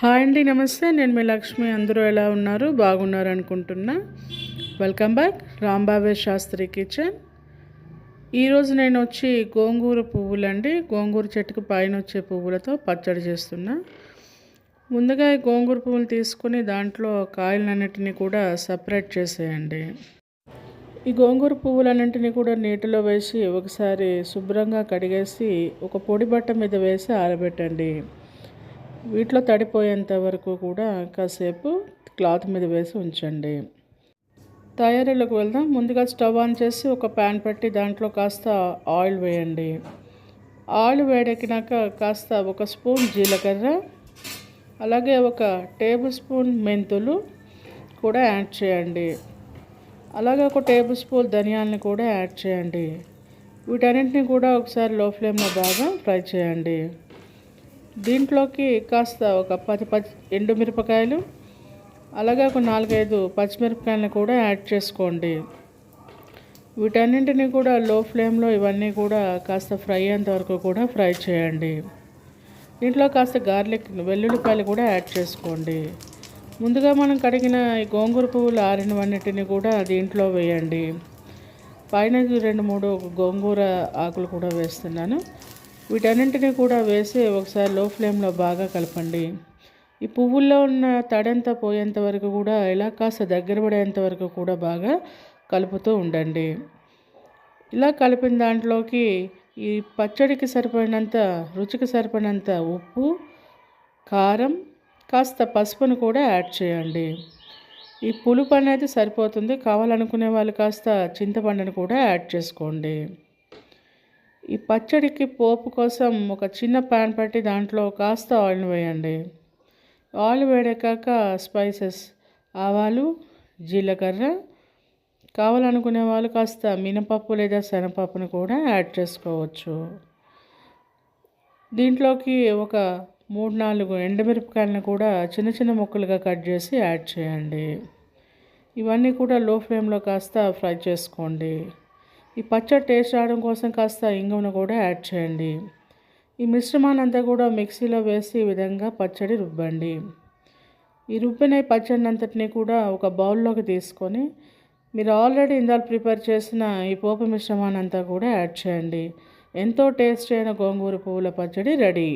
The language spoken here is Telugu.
హాయ్ అండి, నమస్తే. నేను మీ లక్ష్మి. అందరూ ఎలా ఉన్నారు? బాగున్నారు అనుకుంటున్నా. వెల్కమ్ బ్యాక్ రాంబాబే శాస్త్రి కిచెన్. ఈరోజు నేను వచ్చి గోంగూర పువ్వులండి, గోంగూర చెట్టుకు పైన వచ్చే పువ్వులతో పచ్చడి చేస్తున్నా. ముందుగా ఈ గోంగూర పువ్వులు తీసుకొని దాంట్లో కాయలన్నిటిని కూడా సపరేట్ చేసేయండి. ఈ గోంగూర పువ్వులన్నింటినీ కూడా నీటిలో వేసి ఒకసారి శుభ్రంగా కడిగేసి ఒక పొడి బట్ట మీద వేసి ఆరబెట్టండి. వీటిలో తడిపోయేంత వరకు కూడా కాసేపు క్లాత్ మీద వేసి ఉంచండి. తయారీలోకి వెళ్దాం. ముందుగా స్టవ్ ఆన్ చేసి ఒక ప్యాన్ పెట్టి దాంట్లో కాస్త ఆయిల్ వేయండి. ఆయిల్ వేడెక్కినాక కాస్త ఒక స్పూన్ జీలకర్ర, అలాగే ఒక టేబుల్ స్పూన్ మెంతులు కూడా యాడ్ చేయండి. అలాగే ఒక టేబుల్ స్పూన్ ధనియాలని కూడా యాడ్ చేయండి. వీటన్నింటినీ కూడా ఒకసారి లో ఫ్లేమ్లో బాగా ఫ్రై చేయండి. దీంట్లోకి కాస్త ఒక 10 ఎండుమిరపకాయలు, అలాగే ఒక 4-5 పచ్చిమిరపకాయలను కూడా యాడ్ చేసుకోండి. వీటన్నింటినీ కూడా లో ఫ్లేమ్లో ఇవన్నీ కూడా కాస్త ఫ్రై అయ్యేంత వరకు కూడా ఫ్రై చేయండి. దీంట్లో కాస్త గార్లిక్, వెల్లుల్లిపాయలు కూడా యాడ్ చేసుకోండి. ముందుగా మనం కడిగిన ఈ గోంగూర పువ్వులు ఆరినవన్నిటిని కూడా దీంట్లో వేయండి. పైన 2-3 గోంగూర ఆకులు కూడా వేస్తున్నాను. వీటన్నింటినీ కూడా వేసి ఒకసారి లో ఫ్లేమ్లో బాగా కలపండి. ఈ పువ్వుల్లో ఉన్న తడంతా పోయేంత వరకు కూడా ఇలా కాస్త దగ్గర పడేంత వరకు కూడా బాగా కలుపుతూ ఉండండి. ఇలా కలిపిన దాంట్లోకి ఈ పచ్చడికి సరిపడినంత, రుచికి సరిపడినంత ఉప్పు, కారం, కాస్త పసుపును కూడా యాడ్ చేయండి. ఈ పులుపు అనేది సరిపోతుంది. కావాలనుకునే వాళ్ళు కాస్త చింతపండును కూడా యాడ్ చేసుకోండి. ఈ పచ్చడికి పోపు కోసం ఒక చిన్న ప్యాన్ పెట్టి దాంట్లో కాస్త ఆయిల్ వేయండి. ఆయిల్ వేడెక్కాక స్పైసెస్, ఆవాలు, జీలకర్ర, కావాలనుకునే వాళ్ళు కాస్త మినపప్పు లేదా శనగపప్పును కూడా యాడ్ చేసుకోవచ్చు. దీంట్లోకి ఒక 3-4 ఎండుమిరపకాయలను కూడా చిన్న చిన్న ముక్కలుగా కట్ చేసి యాడ్ చేయండి. ఇవన్నీ కూడా లో ఫ్లేమ్లో కాస్త ఫ్రై చేసుకోండి. ఈ పచ్చడి టేస్ట్ రావడం కోసం కాస్త ఇంగువను కూడా యాడ్ చేయండి. ఈ మిశ్రమాన్ని అంతా కూడా మిక్సీలో వేసి ఈ విధంగా పచ్చడి రుబ్బండి. ఈ రుబ్బిన పచ్చడిని అంతటినీ కూడా ఒక బౌల్లోకి తీసుకొని మీరు ఆల్రెడీ ఇందాక ప్రిపేర్ చేసిన ఈ పోపు మిశ్రమాన్ని అంతా కూడా యాడ్ చేయండి. ఎంతో టేస్ట్ అయిన గోంగూర పువ్వుల పచ్చడి రెడీ.